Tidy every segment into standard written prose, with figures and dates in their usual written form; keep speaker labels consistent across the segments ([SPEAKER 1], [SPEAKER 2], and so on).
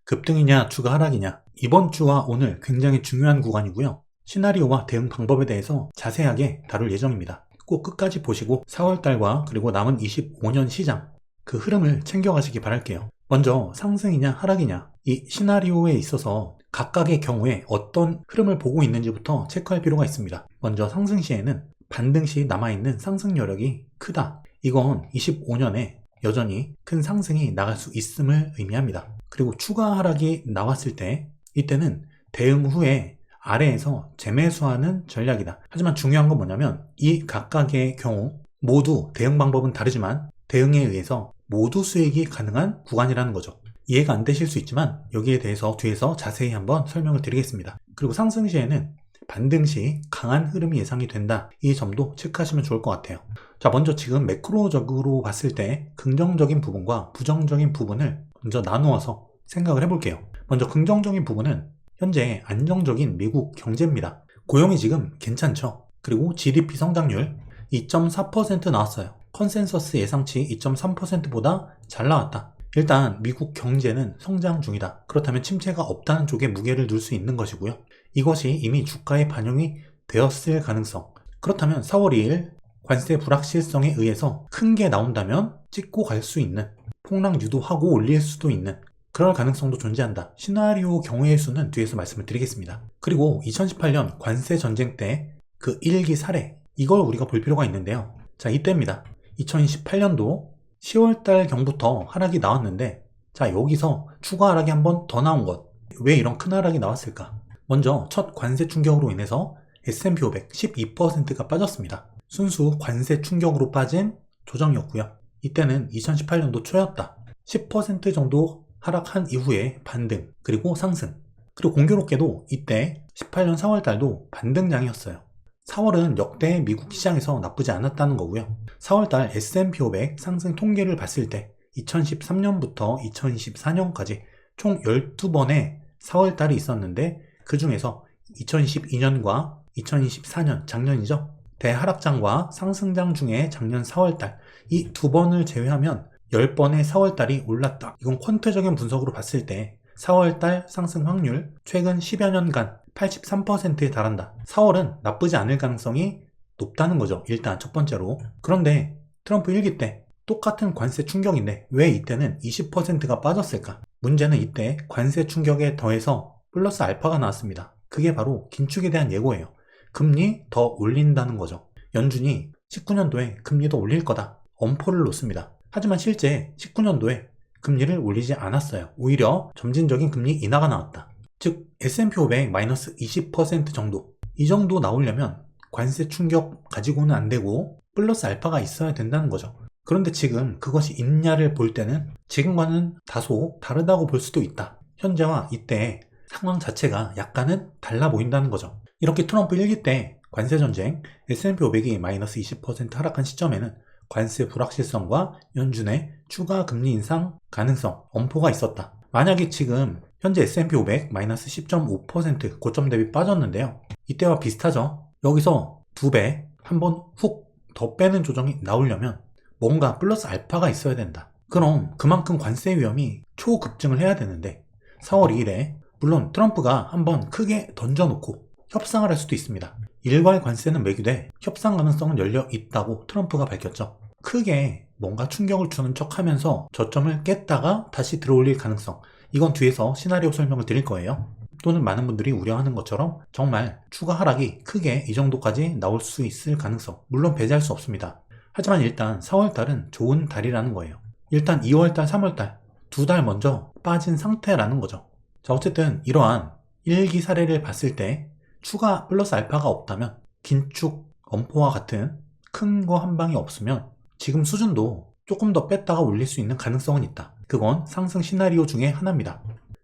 [SPEAKER 1] 급등이냐 추가 하락이냐, 이번 주와 오늘 굉장히 중요한 구간이고요. 시나리오와 대응 방법에 대해서 자세하게 다룰 예정입니다. 꼭 끝까지 보시고 4월달과 그리고 남은 25년 시장 그 흐름을 챙겨가시기 바랄게요. 먼저 상승이냐 하락이냐, 이 시나리오에 있어서 각각의 경우에 어떤 흐름을 보고 있는지부터 체크할 필요가 있습니다. 먼저 상승 시에는 반등 시 남아있는 상승 여력이 크다. 이건 25년에 여전히 큰 상승이 나갈 수 있음을 의미합니다. 그리고 추가 하락이 나왔을 때 이때는 대응 후에 아래에서 재매수하는 전략이다. 하지만 중요한 건 뭐냐면 이 각각의 경우 모두 대응 방법은 다르지만 대응에 의해서 모두 수익이 가능한 구간이라는 거죠. 이해가 안 되실 수 있지만 여기에 대해서 뒤에서 자세히 한번 설명을 드리겠습니다. 그리고 상승 시에는 반등 시 강한 흐름이 예상이 된다. 이 점도 체크하시면 좋을 것 같아요. 자, 먼저 지금 매크로적으로 봤을 때 긍정적인 부분과 부정적인 부분을 먼저 나누어서 생각을 해볼게요. 먼저 긍정적인 부분은 현재 안정적인 미국 경제입니다. 고용이 지금 괜찮죠. 그리고 GDP 성장률 2.4% 나왔어요. 컨센서스 예상치 2.3%보다 잘 나왔다. 일단 미국 경제는 성장 중이다. 그렇다면 침체가 없다는 쪽에 무게를 둘 수 있는 것이고요. 이것이 이미 주가에 반영이 되었을 가능성. 그렇다면 4월 2일 관세 불확실성에 의해서 큰 게 나온다면 찍고 갈 수 있는, 폭락 유도하고 올릴 수도 있는 그럴 가능성도 존재한다. 시나리오 경우의 수는 뒤에서 말씀을 드리겠습니다. 그리고 2018년 관세 전쟁 때 그 일기 사례, 이걸 우리가 볼 필요가 있는데요. 자, 이때입니다. 2018년도 10월달 경부터 하락이 나왔는데, 자, 여기서 추가 하락이 한 번 더 나온 것. 왜 이런 큰 하락이 나왔을까? 먼저 첫 관세 충격으로 인해서 S&P 500 12%가 빠졌습니다. 순수 관세 충격으로 빠진 조정이었고요. 이때는 2018년도 초였다. 10% 정도 하락한 이후에 반등, 그리고 상승. 그리고 공교롭게도 이때 18년 4월달도 반등장이었어요. 4월은 역대 미국 시장에서 나쁘지 않았다는 거고요. 4월달 S&P 500 상승 통계를 봤을 때 2013년부터 2024년까지 총 12번의 4월달이 있었는데 그 중에서 2022년과 2024년, 작년이죠. 대하락장과 상승장 중에 작년 4월달 이 두 번을 제외하면 10번의 4월달이 올랐다. 이건 퀀트적인 분석으로 봤을 때 4월달 상승 확률 최근 10여 년간 83%에 달한다. 4월은 나쁘지 않을 가능성이 높다는 거죠. 일단 첫 번째로. 그런데 트럼프 1기 때 똑같은 관세 충격인데 왜 이때는 20%가 빠졌을까? 문제는 이때 관세 충격에 더해서 플러스 알파가 나왔습니다. 그게 바로 긴축에 대한 예고예요. 금리 더 올린다는 거죠. 연준이 19년도에 금리 더 올릴 거다. 엄포를 놓습니다. 하지만 실제 19년도에 금리를 올리지 않았어요. 오히려 점진적인 금리 인하가 나왔다. 즉 S&P 500 마이너스 20% 정도, 이 정도 나오려면 관세 충격 가지고는 안 되고 플러스 알파가 있어야 된다는 거죠. 그런데 지금 그것이 있냐를 볼 때는 지금과는 다소 다르다고 볼 수도 있다. 현재와 이때의 상황 자체가 약간은 달라 보인다는 거죠. 이렇게 트럼프 1기 때 관세전쟁, S&P 500이 마이너스 20% 하락한 시점에는 관세 불확실성과 연준의 추가 금리 인상 가능성, 엄포가 있었다. 만약에 지금 현재 S&P 500 마이너스 10.5% 고점 대비 빠졌는데요. 이때와 비슷하죠. 여기서 2배, 한번 훅 더 빼는 조정이 나오려면 뭔가 플러스 알파가 있어야 된다. 그럼 그만큼 관세 위험이 초급증을 해야 되는데 4월 2일에 물론 트럼프가 한번 크게 던져놓고 협상을 할 수도 있습니다. 일괄 관세는 매기되 협상 가능성은 열려 있다고 트럼프가 밝혔죠. 크게 뭔가 충격을 주는 척 하면서 저점을 깼다가 다시 들어올릴 가능성, 이건 뒤에서 시나리오 설명을 드릴 거예요. 또는 많은 분들이 우려하는 것처럼 정말 추가 하락이 크게 이 정도까지 나올 수 있을 가능성, 물론 배제할 수 없습니다. 하지만 일단 4월달은 좋은 달이라는 거예요. 일단 2월달, 3월달 두 달 먼저 빠진 상태라는 거죠. 자, 어쨌든 이러한 일기 사례를 봤을 때 추가 플러스 알파가 없다면, 긴축 엄포와 같은 큰 거 한 방이 없으면 지금 수준도 조금 더 뺐다가 올릴 수 있는 가능성은 있다. 그건 상승 시나리오 중에 하나입니다.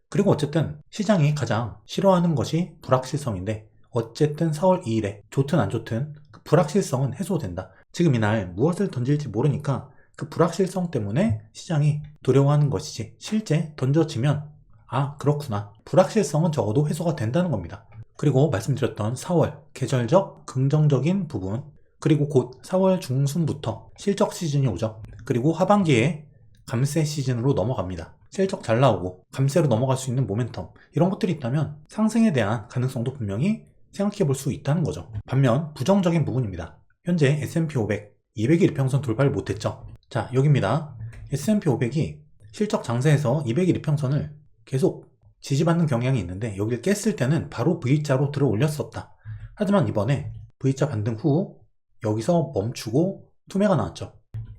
[SPEAKER 1] 그리고 어쨌든 시장이 가장 싫어하는 것이 불확실성인데, 어쨌든 4월 2일에 좋든 안 좋든 그 불확실성은 해소된다. 지금 이날 무엇을 던질지 모르니까 그 불확실성 때문에 시장이 두려워하는 것이지, 실제 던져지면 아, 그렇구나, 불확실성은 적어도 해소가 된다는 겁니다. 그리고 말씀드렸던 4월 계절적 긍정적인 부분, 그리고 곧 4월 중순부터 실적 시즌이 오죠. 그리고 하반기에 감세 시즌으로 넘어갑니다. 실적 잘 나오고 감세로 넘어갈 수 있는 모멘텀, 이런 것들이 있다면 상승에 대한 가능성도 분명히 생각해 볼 수 있다는 거죠. 반면 부정적인 부분입니다. 현재 S&P 500 200일 이평선 돌파를 못했죠. 자, 여기입니다. S&P 500이 실적 장세에서 200일 이평선을 계속 지지받는 경향이 있는데 여기를 깼을 때는 바로 V자로 들어 올렸었다. 하지만 이번에 V자 반등 후 여기서 멈추고 투매가 나왔죠.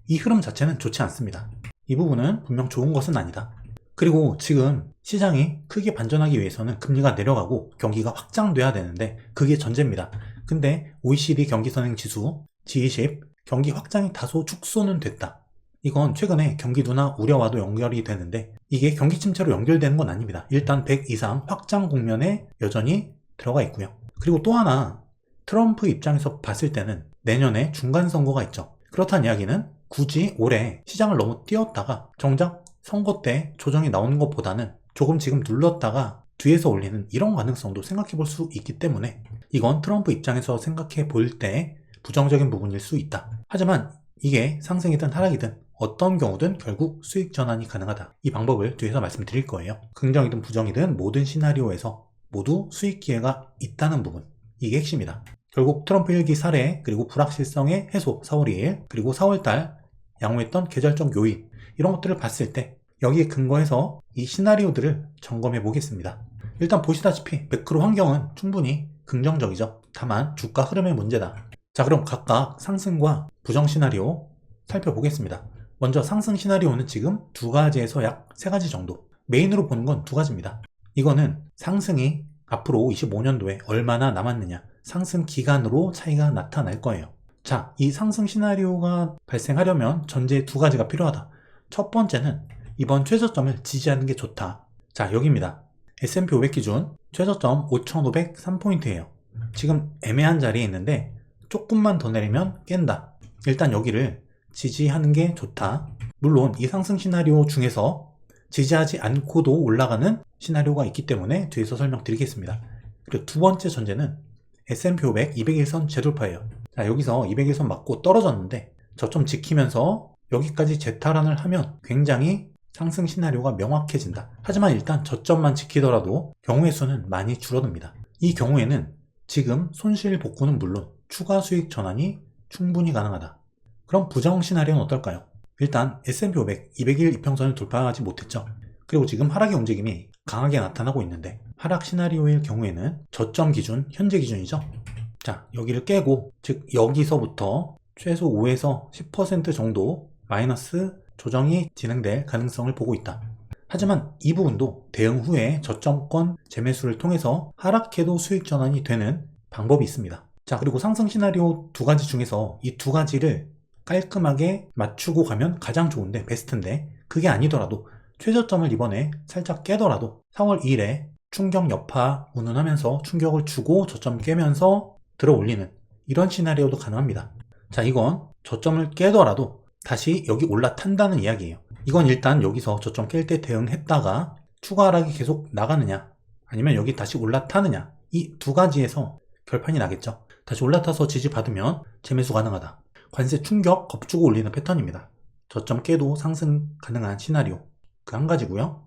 [SPEAKER 1] 이 흐름 자체는 좋지 않습니다. 이 부분은 분명 좋은 것은 아니다. 그리고 지금 시장이 크게 반전하기 위해서는 금리가 내려가고 경기가 확장돼야 되는데 그게 전제입니다. 근데 OECD 경기선행지수 G20 경기 확장이 다소 축소는 됐다. 이건 최근에 경기 둔화 우려와도 연결이 되는데 이게 경기 침체로 연결되는 건 아닙니다. 일단 100 이상 확장 국면에 여전히 들어가 있고요. 그리고 또 하나, 트럼프 입장에서 봤을 때는 내년에 중간 선거가 있죠. 그렇다는 이야기는 굳이 올해 시장을 너무 띄웠다가 정작 선거 때 조정이 나오는 것보다는 조금 지금 눌렀다가 뒤에서 올리는 이런 가능성도 생각해 볼 수 있기 때문에 이건 트럼프 입장에서 생각해 볼 때 부정적인 부분일 수 있다. 하지만 이게 상승이든 하락이든 어떤 경우든 결국 수익 전환이 가능하다. 이 방법을 뒤에서 말씀드릴 거예요. 긍정이든 부정이든 모든 시나리오에서 모두 수익 기회가 있다는 부분, 이게 핵심이다. 결국 트럼프 1기 사례, 그리고 불확실성의 해소 4월 2일, 그리고 4월달 양호했던 계절적 요인, 이런 것들을 봤을 때 여기에 근거해서 이 시나리오들을 점검해 보겠습니다. 일단 보시다시피 매크로 환경은 충분히 긍정적이죠. 다만 주가 흐름의 문제다. 자, 그럼 각각 상승과 부정 시나리오 살펴보겠습니다. 먼저 상승 시나리오는 지금 두 가지에서 약 세 가지 정도, 메인으로 보는 건 두 가지입니다. 이거는 상승이 앞으로 25년도에 얼마나 남았느냐, 상승 기간으로 차이가 나타날 거예요. 자, 이 상승 시나리오가 발생하려면 전제 두 가지가 필요하다. 첫 번째는 이번 최저점을 지지하는 게 좋다. 자, 여기입니다. S&P 500 기준 최저점 5503포인트예요. 지금 애매한 자리에 있는데 조금만 더 내리면 깬다. 일단 여기를 지지하는 게 좋다. 물론 이 상승 시나리오 중에서 지지하지 않고도 올라가는 시나리오가 있기 때문에 뒤에서 설명드리겠습니다. 그리고 두 번째 전제는 S&P 500 200일선 재돌파예요. 자, 여기서 200일선 맞고 떨어졌는데 저점 지키면서 여기까지 재탈환을 하면 굉장히 상승 시나리오가 명확해진다. 하지만 일단 저점만 지키더라도 경우의 수는 많이 줄어듭니다. 이 경우에는 지금 손실 복구는 물론 추가 수익 전환이 충분히 가능하다. 그럼 부정 시나리오는 어떨까요? 일단 S&P 500 200일 이평선을 돌파하지 못했죠. 그리고 지금 하락의 움직임이 강하게 나타나고 있는데 하락 시나리오일 경우에는 저점 기준, 현재 기준이죠. 자, 여기를 깨고, 즉 여기서부터 최소 5에서 10% 정도 마이너스 조정이 진행될 가능성을 보고 있다. 하지만 이 부분도 대응 후에 저점권 재매수를 통해서 하락해도 수익 전환이 되는 방법이 있습니다. 자, 그리고 상승 시나리오 두 가지 중에서 이 두 가지를 깔끔하게 맞추고 가면 가장 좋은데, 베스트인데 그게 아니더라도 최저점을 이번에 살짝 깨더라도 4월 2일에 충격 여파 운운하면서 충격을 주고 저점 깨면서 들어 올리는 이런 시나리오도 가능합니다. 자, 이건 저점을 깨더라도 다시 여기 올라탄다는 이야기예요. 이건 일단 여기서 저점 깰 때 대응했다가 추가 하락이 계속 나가느냐 아니면 여기 다시 올라타느냐, 이 두 가지에서 결판이 나겠죠. 다시 올라타서 지지받으면 재매수 가능하다. 관세 충격 겁주고 올리는 패턴입니다. 저점 깨도 상승 가능한 시나리오, 그 한 가지고요.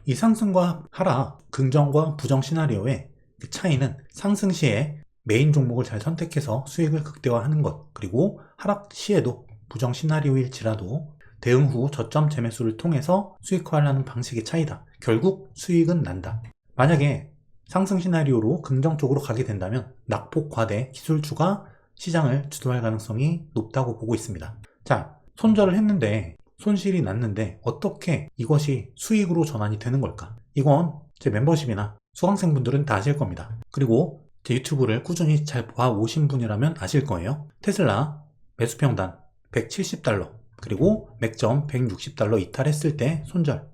[SPEAKER 1] 이 상승과 하락, 긍정과 부정 시나리오의 그 차이는 상승 시에 메인 종목을 잘 선택해서 수익을 극대화하는 것, 그리고 하락 시에도 부정 시나리오일지라도 대응 후 저점 재매수를 통해서 수익화하려는 방식의 차이다. 결국 수익은 난다. 만약에 상승 시나리오로 긍정적으로 가게 된다면 낙폭 과대 기술주가 시장을 주도할 가능성이 높다고 보고 있습니다. 자, 손절을 했는데 손실이 났는데 어떻게 이것이 수익으로 전환이 되는 걸까? 이건 제 멤버십이나 수강생분들은 다 아실 겁니다. 그리고 제 유튜브를 꾸준히 잘 봐오신 분이라면 아실 거예요. 테슬라 매수평단 170달러, 그리고 맥점 160달러 이탈했을 때 손절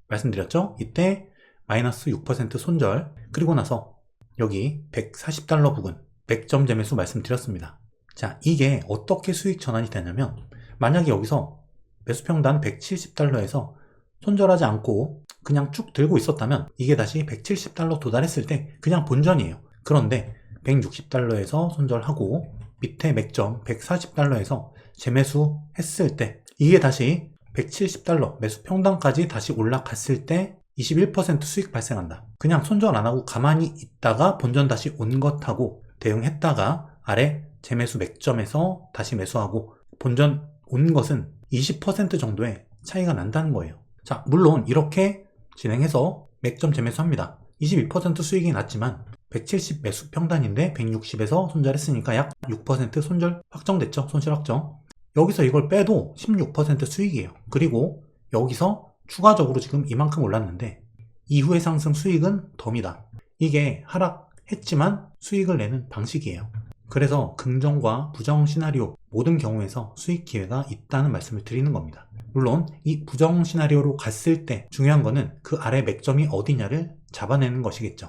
[SPEAKER 1] 말씀드렸죠? 이때 마이너스 6% 손절, 그리고 나서 여기 140달러 부근 맥점 재매수 말씀드렸습니다. 자, 이게 어떻게 수익 전환이 되냐면, 만약에 여기서 매수평단 170달러에서 손절하지 않고 그냥 쭉 들고 있었다면 이게 다시 170달러 도달했을 때 그냥 본전이에요. 그런데 160달러에서 손절하고 밑에 맥점 140달러에서 재매수 했을 때 이게 다시 $170 매수 평단까지 다시 올라갔을 때 21% 수익 발생한다. 그냥 손절 안 하고 가만히 있다가 본전 다시 온 것하고 대응했다가 아래 재매수 맥점에서 다시 매수하고 본전 온 것은 20% 정도의 차이가 난다는 거예요. 자, 물론 이렇게 진행해서 맥점 재매수합니다. 22% 수익이 났지만 170 매수 평단인데 160에서 손절했으니까 약 6% 손절 확정됐죠. 손실 확정. 여기서 이걸 빼도 16% 수익이에요. 그리고 여기서 추가적으로 지금 이만큼 올랐는데 이후의 상승 수익은 덤이다. 이게 하락했지만 수익을 내는 방식이에요. 그래서 긍정과 부정 시나리오 모든 경우에서 수익 기회가 있다는 말씀을 드리는 겁니다. 물론 이 부정 시나리오로 갔을 때 중요한 거는 그 아래 맥점이 어디냐를 잡아내는 것이겠죠.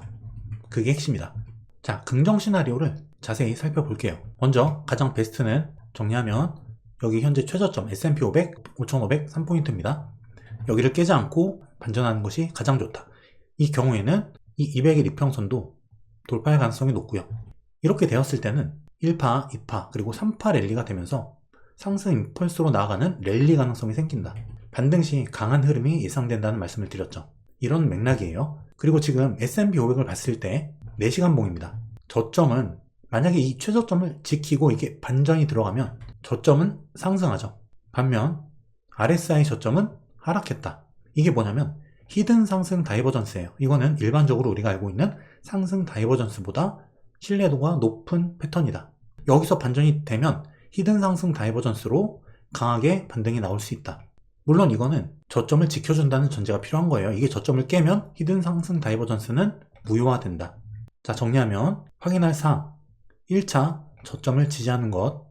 [SPEAKER 1] 그게 핵심이다. 자, 긍정 시나리오를 자세히 살펴볼게요. 먼저 가장 베스트는 정리하면 여기 현재 최저점 S&P 500, 5500 3포인트입니다. 여기를 깨지 않고 반전하는 것이 가장 좋다. 이 경우에는 이 200일 이평선도 돌파할 가능성이 높고요. 이렇게 되었을 때는 1파, 2파, 그리고 3파 랠리가 되면서 상승 임펄스로 나아가는 랠리 가능성이 생긴다. 반등 시 강한 흐름이 예상된다는 말씀을 드렸죠. 이런 맥락이에요. 그리고 지금 S&P 500을 봤을 때 4시간 봉입니다. 저점은 만약에 이 최저점을 지키고 이게 반전이 들어가면 저점은 상승하죠. 반면 RSI 저점은 하락했다. 이게 뭐냐면 히든 상승 다이버전스예요. 이거는 일반적으로 우리가 알고 있는 상승 다이버전스보다 신뢰도가 높은 패턴이다. 여기서 반전이 되면 히든 상승 다이버전스로 강하게 반등이 나올 수 있다. 물론 이거는 저점을 지켜준다는 전제가 필요한 거예요. 이게 저점을 깨면 히든 상승 다이버전스는 무효화된다. 자, 정리하면 확인할 사항 1차 저점을 지지하는 것,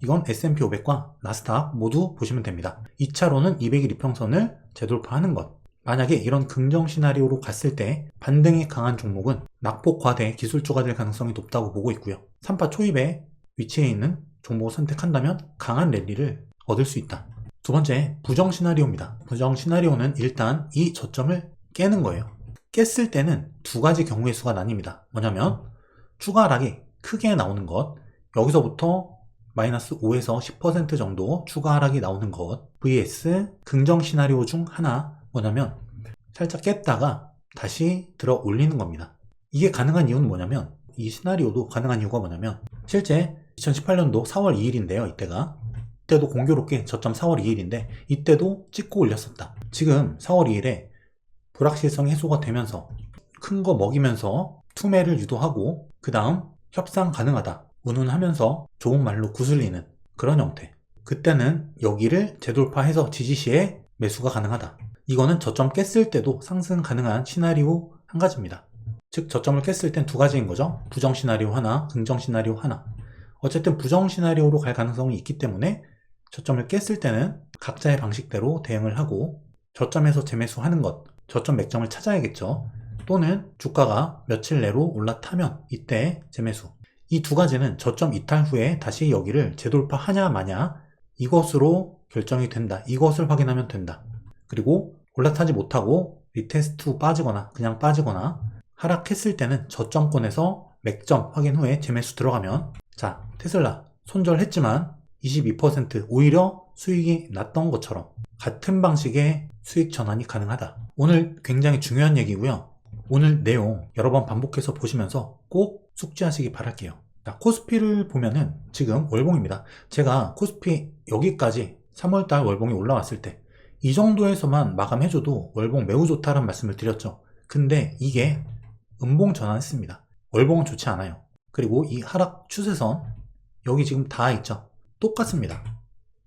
[SPEAKER 1] 이건 S&P 500과 나스닥 모두 보시면 됩니다. 2차로는 200일 이평선을 재돌파하는 것. 만약에 이런 긍정 시나리오로 갔을 때 반등이 강한 종목은 낙폭 과대 기술주가 될 가능성이 높다고 보고 있고요. 3파 초입에 위치해 있는 종목을 선택한다면 강한 랠리를 얻을 수 있다. 두 번째, 부정 시나리오입니다. 부정 시나리오는 일단 이 저점을 깨는 거예요. 깼을 때는 두 가지 경우의 수가 나뉩니다. 뭐냐면 추가 하락이 크게 나오는 것, 여기서부터 마이너스 5에서 10% 정도 추가 하락이 나오는 것, vs 긍정 시나리오 중 하나, 뭐냐면 살짝 깼다가 다시 들어 올리는 겁니다. 이게 가능한 이유는 뭐냐면, 이 시나리오도 가능한 이유가 뭐냐면 실제 2018년도 4월 2일인데요. 이때도 공교롭게 저점 4월 2일인데 이때도 찍고 올렸었다. 지금 4월 2일에 불확실성 해소가 되면서 큰 거 먹이면서 투매를 유도하고 그 다음 협상 가능하다 운운하면서 좋은 말로 구슬리는 그런 형태. 그때는 여기를 재돌파해서 지지시에 매수가 가능하다. 이거는 저점 깼을 때도 상승 가능한 시나리오 한 가지입니다. 즉 저점을 깼을 땐 두 가지인 거죠. 부정 시나리오 하나, 긍정 시나리오 하나. 어쨌든 부정 시나리오로 갈 가능성이 있기 때문에 저점을 깼을 때는 각자의 방식대로 대응을 하고 저점에서 재매수하는 것, 저점 맥점을 찾아야겠죠. 또는 주가가 며칠 내로 올라타면 이때 재매수. 이 두 가지는 저점 이탈 후에 다시 여기를 재돌파하냐 마냐 이것으로 결정이 된다. 이것을 확인하면 된다. 그리고 올라타지 못하고 리테스트 후 빠지거나 그냥 빠지거나 하락했을 때는 저점권에서 맥점 확인 후에 재매수 들어가면, 자, 테슬라 손절했지만 22% 오히려 수익이 났던 것처럼 같은 방식의 수익 전환이 가능하다. 오늘 굉장히 중요한 얘기고요. 오늘 내용 여러 번 반복해서 보시면서 꼭 숙지하시기 바랄게요. 자, 코스피를 보면은 지금 월봉입니다. 제가 코스피 여기까지 3월달 월봉이 올라왔을 때 이 정도에서만 마감해줘도 월봉 매우 좋다는 말씀을 드렸죠. 근데 이게 음봉 전환했습니다. 월봉은 좋지 않아요. 그리고 이 하락 추세선 여기 지금 다 있죠. 똑같습니다.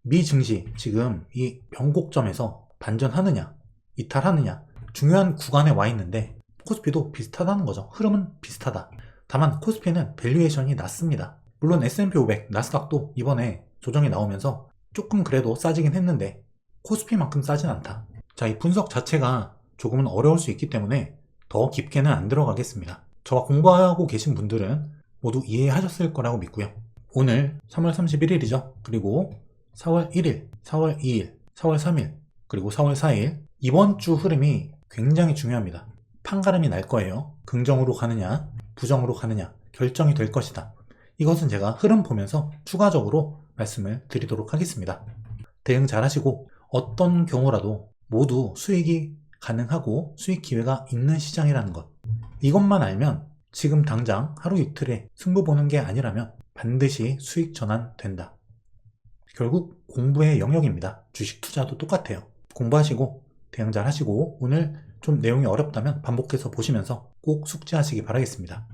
[SPEAKER 1] 미 증시 지금 이 변곡점에서 반전하느냐 이탈하느냐 중요한 구간에 와 있는데 코스피도 비슷하다는 거죠. 흐름은 비슷하다. 다만 코스피는 밸류에이션이 낮습니다. 물론 S&P 500, 나스닥도 이번에 조정이 나오면서 조금 그래도 싸지긴 했는데 코스피만큼 싸진 않다. 자, 이 분석 자체가 조금은 어려울 수 있기 때문에 더 깊게는 안 들어가겠습니다. 저와 공부하고 계신 분들은 모두 이해하셨을 거라고 믿고요. 오늘 3월 31일이죠. 그리고 4월 1일, 4월 2일, 4월 3일, 그리고 4월 4일 이번 주 흐름이 굉장히 중요합니다. 판가름이 날 거예요. 긍정으로 가느냐, 부정으로 가느냐 결정이 될 것이다. 이것은 제가 흐름 보면서 추가적으로 말씀을 드리도록 하겠습니다. 대응 잘 하시고 어떤 경우라도 모두 수익이 가능하고 수익 기회가 있는 시장이라는 것. 이것만 알면 지금 당장 하루 이틀에 승부 보는 게 아니라면 반드시 수익 전환된다. 결국 공부의 영역입니다. 주식 투자도 똑같아요. 공부하시고 대응 잘 하시고 오늘 좀 내용이 어렵다면 반복해서 보시면서 꼭 숙지하시기 바라겠습니다.